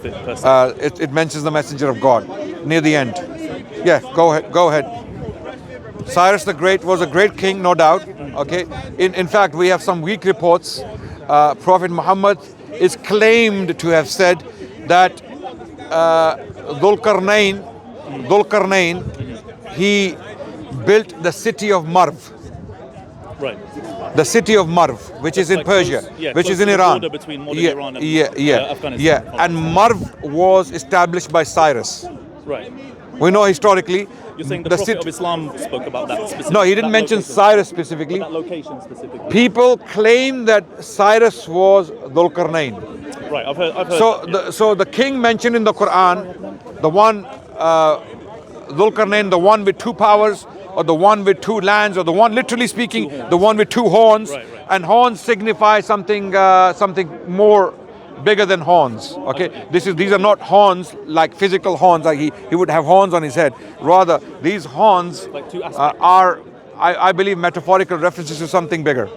It mentions the messenger of God near the end. Yeah, go ahead. Go ahead. Cyrus the Great was a great king, no doubt. Okay. In fact, we have some weak reports. Prophet Muhammad is claimed to have said that Dhul-Qarnayn, he built the city of Marv. Right. The city of Marv, which is in Persia, which is in Iran. Between modern Iran and Afghanistan. Yeah. And Marv was established by Cyrus. Right. We know historically. You're saying the Prophet of Islam spoke about that specifically? No, he didn't mention Cyrus specifically. That location specifically. People claim that Cyrus was Dhul-Qarnayn. Right, I've heard. So the king mentioned in the Quran, the one Dhul-Qarnayn, the one with two powers, or the one with two lands, or the one, literally speaking, the one with two horns. Right. And horns signify something more bigger than horns. Okay, these are not horns like physical horns, like he would have horns on his head. Rather, these horns are, I believe, metaphorical references to something bigger.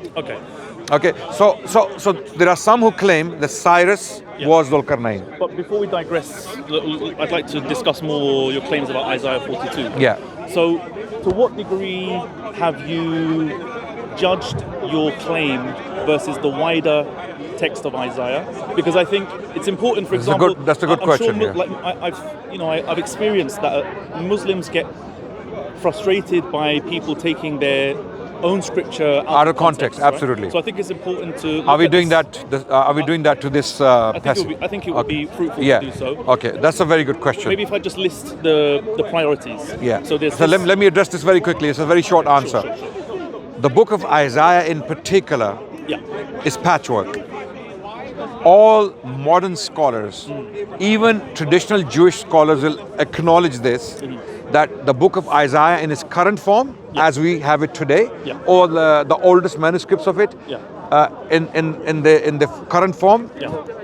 Okay. So there are some who claim that Cyrus was Dhul-Qarnayn. But before we digress, I'd like to discuss more your claims about Isaiah 42. Yeah. So, to what degree have you judged your claim versus the wider text of Isaiah? Because I think it's important. For example, that's a good question. Sure, like, I've experienced that Muslims get frustrated by people taking their own scripture out of context. Right? Absolutely. So I think it's important to. Are we doing that to this passage? I think it would be fruitful to do so. Okay, that's a very good question. Maybe if I just list the priorities. Yeah. So let me address this very quickly. It's a very short answer. Sure. The book of Isaiah in particular is patchwork. All modern scholars, even traditional Jewish scholars, will acknowledge this, that the book of Isaiah in its current form, as we have it today, or the oldest manuscripts of it, in the current form,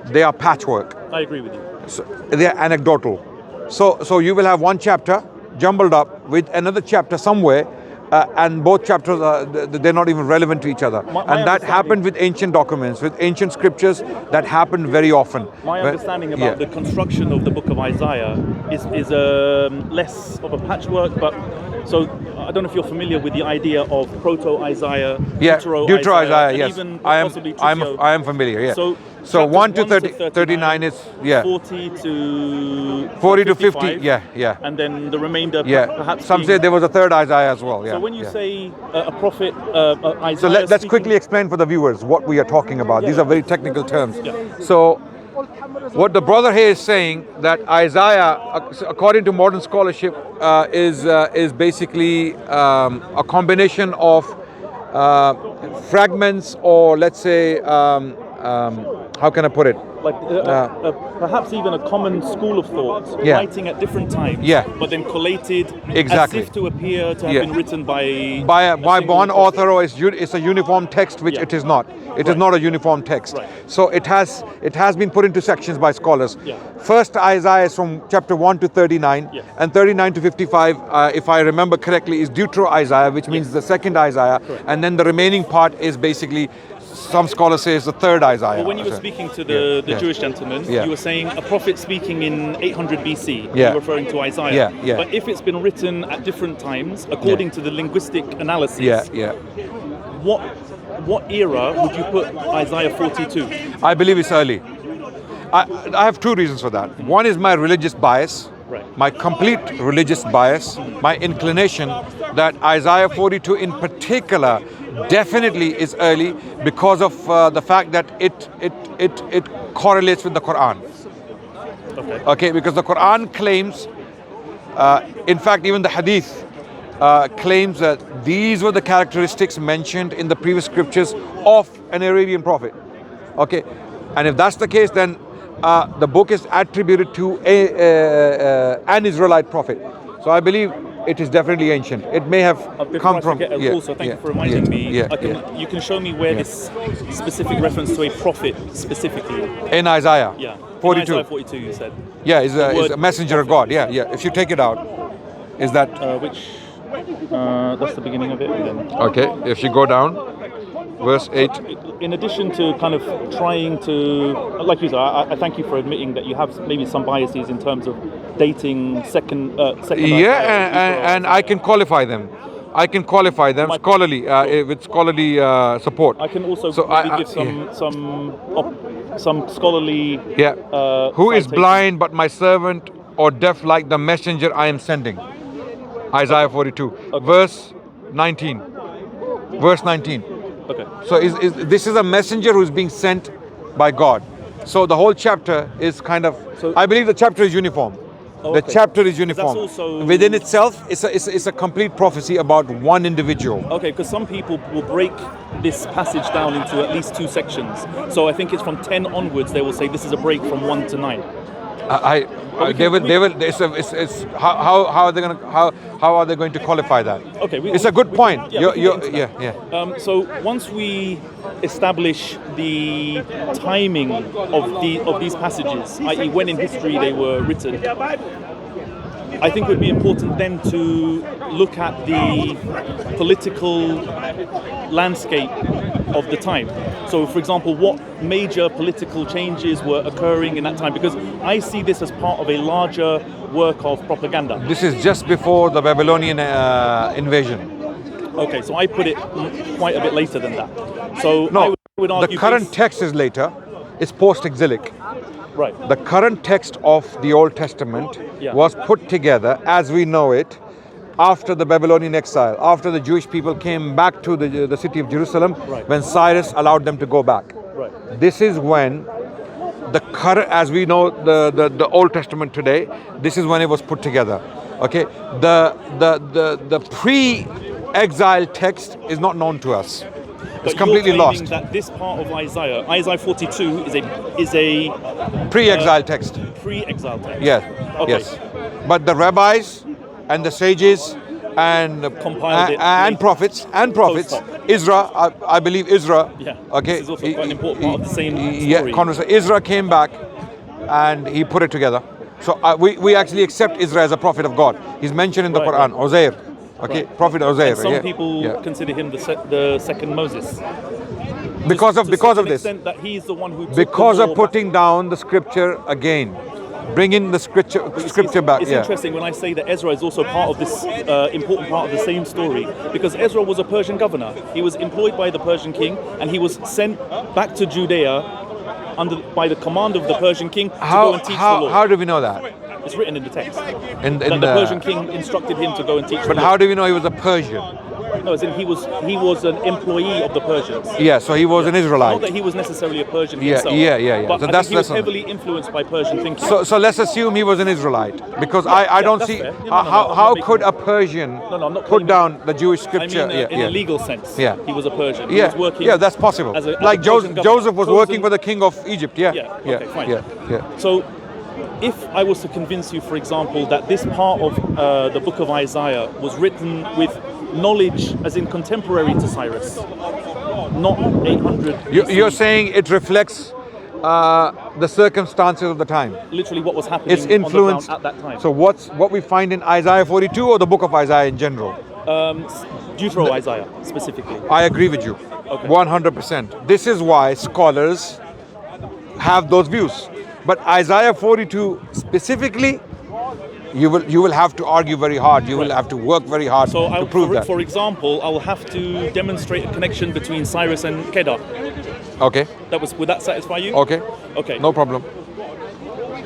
they are patchwork. I agree with you. So they are anecdotal. So you will have one chapter jumbled up with another chapter somewhere, and both chapters they're not even relevant to each other. And that happened with ancient documents, with ancient scriptures. That happened very often. My understanding about the construction of the book of Isaiah is less of a patchwork, but so I don't know if you're familiar with the idea of Proto-Isaiah, Deutero-Isaiah, yes. Even I am familiar, yeah. So 1 to 39 is 40 to 50, yeah. And then the remainder, perhaps. Some say there was a third Isaiah as well. Yeah. So when you say a prophet, Isaiah. So let's quickly explain for the viewers what we are talking about. These are very technical terms. So what the brother here is saying, that Isaiah, according to modern scholarship, is basically a combination of fragments, or let's say, how can I put it? Like perhaps even a common school of thought, writing at different times, but then collated as if to appear to have been written by one author, or it's a uniform text, which it is not. It is not a uniform text. So it has been put into sections by scholars. First Isaiah is from chapter 1 to 39, and 39 to 55, if I remember correctly, is Deutero-Isaiah, which means the second Isaiah, and then the remaining part is basically, some scholars say, it's the third Isaiah. Well, when you were speaking to the Jewish gentleman, you were saying a prophet speaking in 800 BC, you're referring to Isaiah. But if it's been written at different times, according to the linguistic analysis, what era would you put Isaiah 42? I believe it's early. I have two reasons for that. One is my religious bias, my complete religious bias, my inclination that Isaiah 42 in particular definitely is early, because of the fact that it correlates with the Quran. Okay, because the Quran claims, in fact, even the Hadith claims that these were the characteristics mentioned in the previous scriptures of an Arabian prophet. Okay, and if that's the case, then the book is attributed to an Israelite prophet. So I believe it is definitely ancient. It may have come from. Also, thank you for reminding me. You can show me where this specific reference to a prophet specifically. In Isaiah. 42. In Isaiah 42, you said. Yeah, is a messenger of God. Yeah. If you take it out, is that which? That's the beginning of it. Again. Okay. If you go down. verse 8. In addition to kind of trying to, like you said, I thank you for admitting that you have maybe some biases in terms of dating second Yeah, and I can qualify them. I can qualify them scholarly with scholarly support. I can also give some scholarly. Yeah. Who is blind but my servant, or deaf like the messenger I am sending? Isaiah 42, verse 19. Verse 19. Okay. So this is a messenger who's being sent by God. So the whole chapter is kind of. I believe the chapter is uniform. The chapter is uniform. Within itself, it's a complete prophecy about one individual. Okay, because some people will break this passage down into at least 2 sections. So I think it's from 10 onwards. They will say this is a break from 1 to 9. They will. How are they going to how are they going to qualify that? Okay, it's a good point. Yeah. So once we establish the timing of these passages, i.e., when in history they were written, I think it would be important then to look at the political landscape of the time. So, for example, what major political changes were occurring in that time? Because I see this as part of a larger work of propaganda. This is just before the Babylonian invasion. Okay, so I put it quite a bit later than that. So no, I would argue the current text is later. It's post-exilic. Right. The current text of the Old Testament was put together as we know it after the Babylonian exile, after the Jewish people came back to the city of Jerusalem, when Cyrus allowed them to go back. Right. This is when the current, as we know the Old Testament today, this is when it was put together. Okay, the pre-exile text is not known to us. It's completely lost. That this part of Isaiah 42 is a pre-exile text. Pre-exile text. Yes. Okay. Yes. But the rabbis and the sages and prophets, Ezra, I believe Ezra. Yeah. Okay. This is also quite an important part of the same story. Yeah. Ezra came back and he put it together. So we actually accept Ezra as a prophet of God. He's mentioned in the Quran, Uzair. Okay, Prophet Uzair. And some people consider him the second Moses. Because of this. That he's the one who because of putting down the scripture again, bringing the scripture back. It's interesting when I say that Ezra is also part of this important part of the same story, because Ezra was a Persian governor. He was employed by the Persian king, and he was sent back to Judea by the command of the Persian king to go and teach the law. How do we know that? It's written in the text. In that the Persian king instructed him to go and teach. But how do we know he was a Persian? No, as in he was an employee of the Persians. Yeah, so he was an Israelite. Not that he was necessarily a Persian himself. Yeah. But so I think he was heavily influenced by Persian thinking. So let's assume he was an Israelite, because I don't see how could a Persian put down the Jewish scripture. I mean, in a legal sense. Yeah. He was a Persian. Yeah, he was working that's possible. Like Joseph was working for the king of Egypt. Yeah. Okay, fine. Yeah. So, if I was to convince you, for example, that this part of the book of Isaiah was written with knowledge as in contemporary to Cyrus, not 800 BC. You're saying it reflects the circumstances of the time. Literally what was happening it's influenced on the ground at that time. So what we find in Isaiah 42 or the book of Isaiah in general? Deutero-Isaiah specifically. I agree with you. Okay. 100%. This is why scholars have those views. But Isaiah 42 specifically, you will have to argue very hard. You will have to work very hard to prove that. For example, I'll have to demonstrate a connection between Cyrus and Kedar. Okay. Would that satisfy you? Okay. Okay. No problem.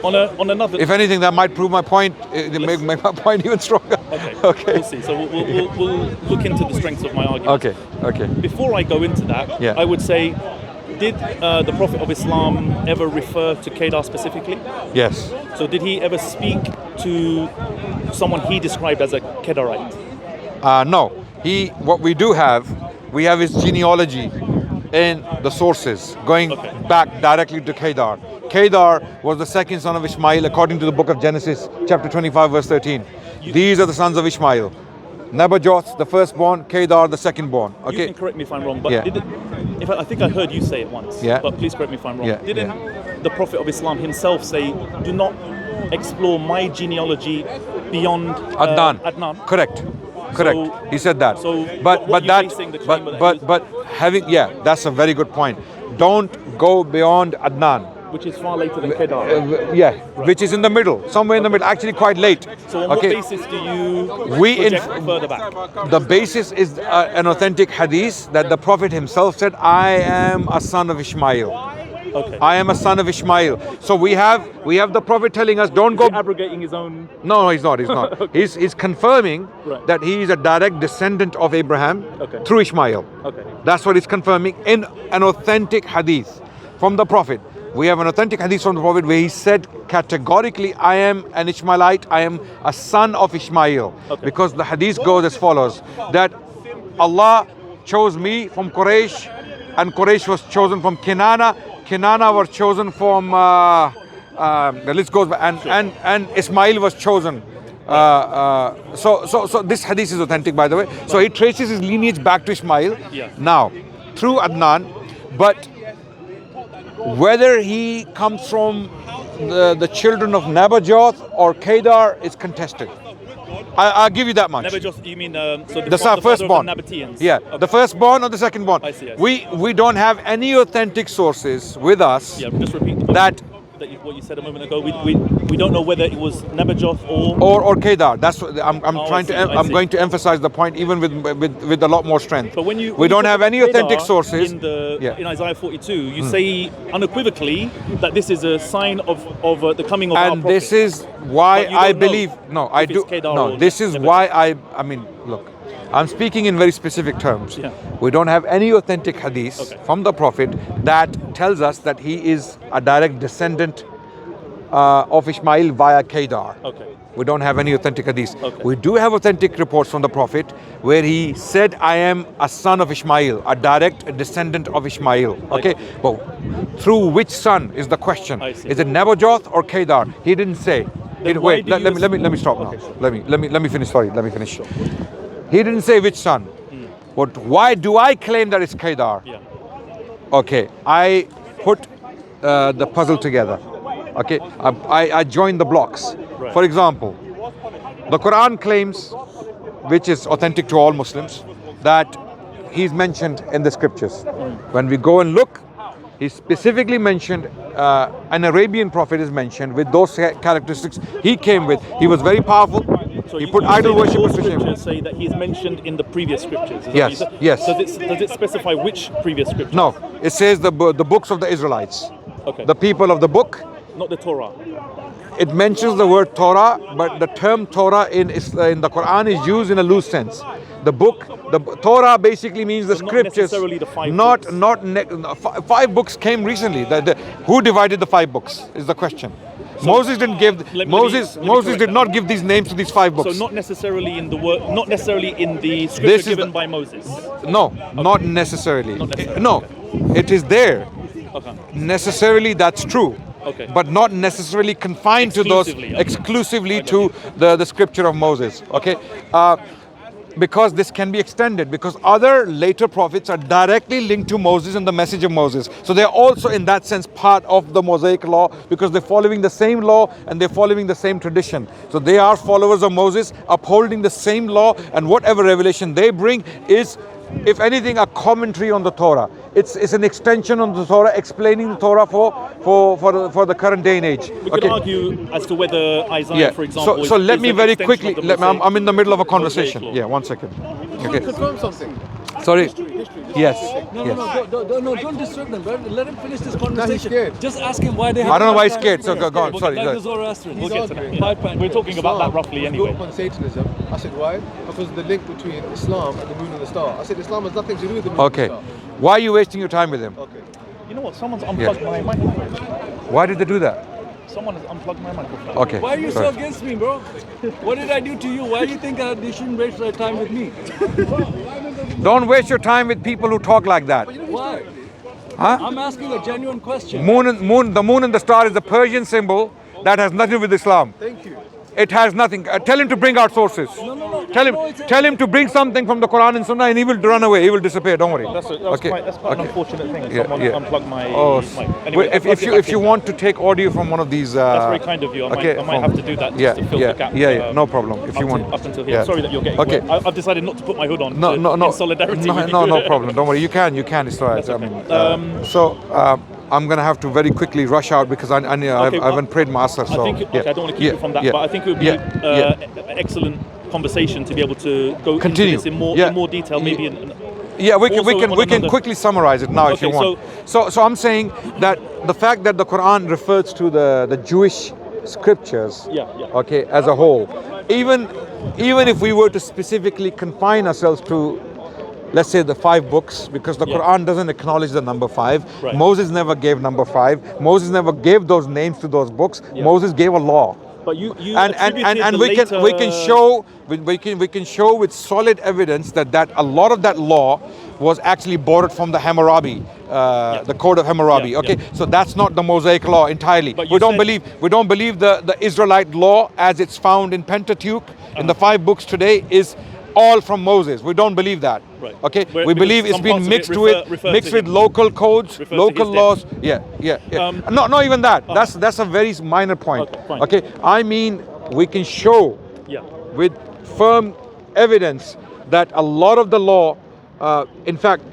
On another. If anything, that might prove my point. Make my point even stronger. Okay. We'll see. So we'll look into the strengths of my argument. Okay. Before I go into that, I would say, did the Prophet of Islam ever refer to Kedar specifically? Yes. So did he ever speak to someone he described as a Kedarite? No. What we have his genealogy in the sources, going back directly to Kedar. Kedar was the second son of Ishmael according to the book of Genesis, chapter 25, verse 13. These are the sons of Ishmael. Nebajoth, the firstborn, Kedar, the secondborn. Okay. You can correct me if I'm wrong, but in fact, I think I heard you say it once. Yeah. But please correct me if I'm wrong. Didn't the Prophet of Islam himself say, "Do not explore my genealogy beyond Adnan"? Correct. So, he said that. So, but that's a very good point. Don't go beyond Adnan. Which is far later than Kedar. Which is in the middle, somewhere in the middle, actually quite late. So on what basis do you project further back? The basis is an authentic hadith that the Prophet himself said, I am a son of Ishmael. Okay. I am a son of Ishmael. So we have the Prophet telling us, don't go... abrogating his own... No, he's not. Okay. He's confirming that he is a direct descendant of Abraham through Ishmael. Okay. That's what he's confirming in an authentic hadith from the Prophet. We have an authentic hadith from the Prophet where he said categorically, I am an Ishmaelite, I am a son of Ishmael. Okay. Because the hadith goes as follows, that Allah chose me from Quraysh, and Quraysh was chosen from Kinana. Kinana was chosen from, the list goes, and Ismail was chosen. So this hadith is authentic, by the way. So he traces his lineage back to Ismail. Now, through Adnan, but whether he comes from the children of Nabajoth or Kedar is contested. I'll give you that much. Nabajoth, you mean so the firstborn? Yeah, okay. The firstborn or the secondborn? I see. We don't have any authentic sources with us. Yeah, just repeat what you said a moment ago. We don't know whether it was Nabajoth or Kedar. That's what I'm going to emphasize the point even with a lot more strength. But we don't have any authentic sources in Isaiah 42. You say unequivocally that this is a sign of the coming of our prophet. And this is why I believe. No, I do. No, this is why I mean, look. I'm speaking in very specific terms. Yeah. We don't have any authentic hadith from the Prophet that tells us that he is a direct descendant of Ishmael via Kedar. Okay. We don't have any authentic hadith. Okay. We do have authentic reports from the Prophet where he said, I am a son of Ishmael, a direct descendant of Ishmael. Okay? But through which son is the question? Is it Nabajoth or Kedar? He didn't say. Wait, let me stop now. Let me finish. Sorry, let me finish. He didn't say which son. But why do I claim that it's Kedar? Yeah. Okay, I put the puzzle together. Okay, I joined the blocks. Right. For example, the Quran claims, which is authentic to all Muslims, that he's mentioned in the scriptures. When we go and look, he specifically mentioned an Arabian prophet is mentioned with those characteristics he came with. He was very powerful. So he put idol worship with him. Scriptures say that he's mentioned in the previous scriptures. Yes. Does it specify which previous scriptures? No, it says the books of the Israelites. Okay. The people of the book. Not the Torah. It mentions the word Torah, but the term Torah in the Quran is used in a loose sense. The book, the Torah basically means the scriptures. Not necessarily the five five books came recently. Who divided the 5 books is the question. So Moses didn't give. Moses did not give these names to these 5 books. So not necessarily in the not necessarily in the scripture given by Moses. No, not necessarily. Not necessarily. No, it is there. Okay. Necessarily, that's true. Okay. But not necessarily confined to those exclusively to the scripture of Moses. Okay. Because this can be extended, because other later prophets are directly linked to Moses and the message of Moses. So they're also in that sense part of the Mosaic law, because they're following the same law and they're following the same tradition. So they are followers of Moses, upholding the same law, and whatever revelation they bring is, if anything, a commentary on the Torah. It's an extension on the Torah, explaining the Torah for the current day and age. We could argue as to whether Isaiah, for example, so let me very quickly. I'm in the middle of a Mosaic conversation. Yeah, 1 second. Okay. Confirm something. Sorry. Yes. No, don't disturb them, bro. Let him finish this conversation. Just ask him why they have. I don't know why he's scared. So go on. Sorry. Like the Zoroastrians. We'll get to that. We're talking about that roughly anyway. Built upon Satanism. I said why? Because of the link between Islam and the moon and the star. I said Islam has nothing to do with the moon and the star. Why are you wasting your time with him? Okay. You know what? Someone's unplugged my microphone. Why did they do that? Someone has unplugged my microphone. Okay. Why are you so against me, bro? What did I do to you? Why do you think they shouldn't waste their time with me? Don't waste your time with people who talk like that. Why? Huh? I'm asking a genuine question. The moon and the star is the Persian symbol that has nothing to do with Islam. Thank you. It has nothing. Tell him to bring out sources. Tell him to bring something from the Quran and Sunnah, and he will run away. He will disappear. Don't worry. That's quite an unfortunate thing. Yeah, Someone yeah. unplugged my Oh, mic. Anyway, if you want to take audio from one of these, that's very kind of you. I might have to do that just to fill the gap. No problem. If you want, up until here. yeah. Sorry that you're getting wet. I've decided not to put my hood on. No, in solidarity with you. no problem. Don't worry. You can. It's all right. I'm gonna have to very quickly rush out because I haven't prayed my Asr. So I don't want to keep you from that, but I think it would be an excellent conversation to be able to go Continue. into this in more detail, maybe. We can quickly summarize it now if you want. So I'm saying that the fact that the Quran refers to the Jewish scriptures, okay, as a whole, even if we were to specifically confine ourselves to, let's say, the 5 books, because the Quran doesn't acknowledge the number 5. Right. Moses never gave number 5. Moses never gave those names to those books. Moses gave a law. But you and we can show with solid evidence that a lot of that law was actually borrowed from the Hammurabi, the Code of Hammurabi. So that's not the Mosaic law entirely. But we don't believe the Israelite law as it's found in Pentateuch in the 5 books today is all from Moses. We don't believe that. Right. Okay. We believe it's been mixed with local codes, local laws. Not even that. That's a very minor point. Okay. I mean, we can show with firm evidence that a lot of the law, in fact,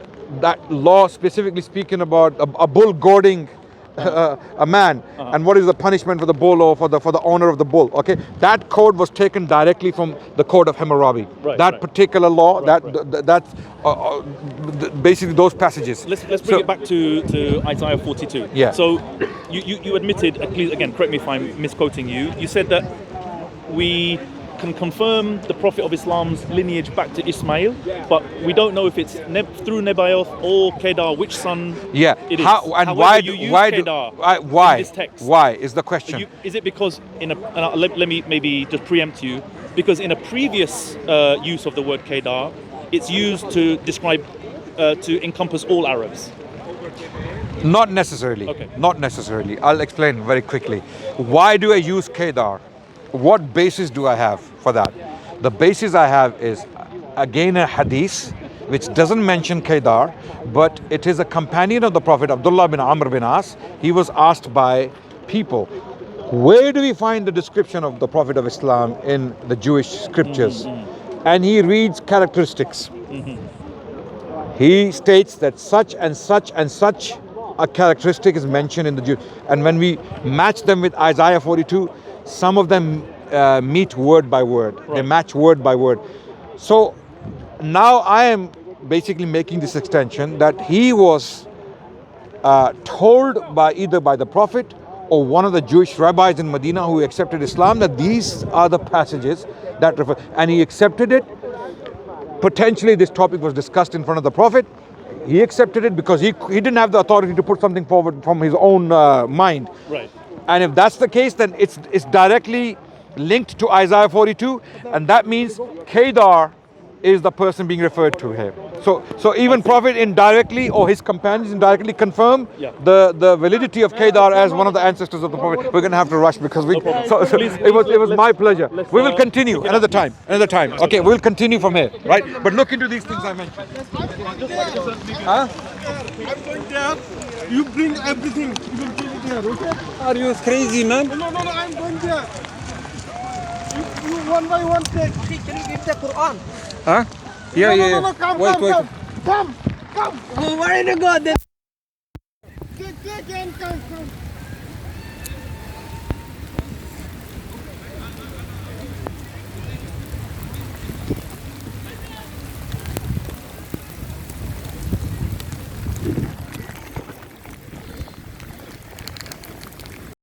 that law specifically speaking about a bull goading a man, and what is the punishment for the bull or for the owner of the bull? Okay, that code was taken directly from the Code of Hammurabi. Particular law, that's basically those passages. Let's bring it back to Isaiah 42. Yeah. So you admitted, please again, correct me if I'm misquoting you. You said that we can confirm the Prophet of Islam's lineage back to Ismail, but we don't know if it's through Nebaioth or Kedar, which son it is. Why in this text? Why is the question? Is it because let me maybe just preempt you, because in a previous use of the word Kedar, it's used to describe, to encompass all Arabs? Not necessarily. Okay. Not necessarily. I'll explain very quickly. Why do I use Kedar? What basis do I have for that? The basis I have is, again, a hadith which doesn't mention Kedar, but it is a companion of the Prophet, Abdullah bin Amr bin As. He was asked by people, where do we find the description of the Prophet of Islam in the Jewish scriptures? And he reads characteristics. He states that such and such and such a characteristic is mentioned in the Jewish. And when we match them with Isaiah 42, some of them meet word by word. They match word by word. So now I am basically making this extension that he was told by either by the Prophet or one of the Jewish rabbis in Medina who accepted Islam that these are the passages that refer, and he accepted it. Potentially this topic was discussed in front of the Prophet. He accepted it because he didn't have the authority to put something forward from his own mind. Right. And if that's the case, then it's directly linked to Isaiah 42, and that means Kedar is the person being referred to here. So even Prophet indirectly or his companions indirectly confirm the validity of Kedar as one of the ancestors of the Prophet. We're going to have to rush because it was my pleasure. We will continue another time. Okay, we'll continue from here, right? But look into these things I mentioned. I'm going there. You bring everything. You will bring it here, okay? Are you crazy, man? No, I'm going there. You one by one take. Can you give the Quran? Huh? Yeah. No, come. Oh, where did you go then? Take and come.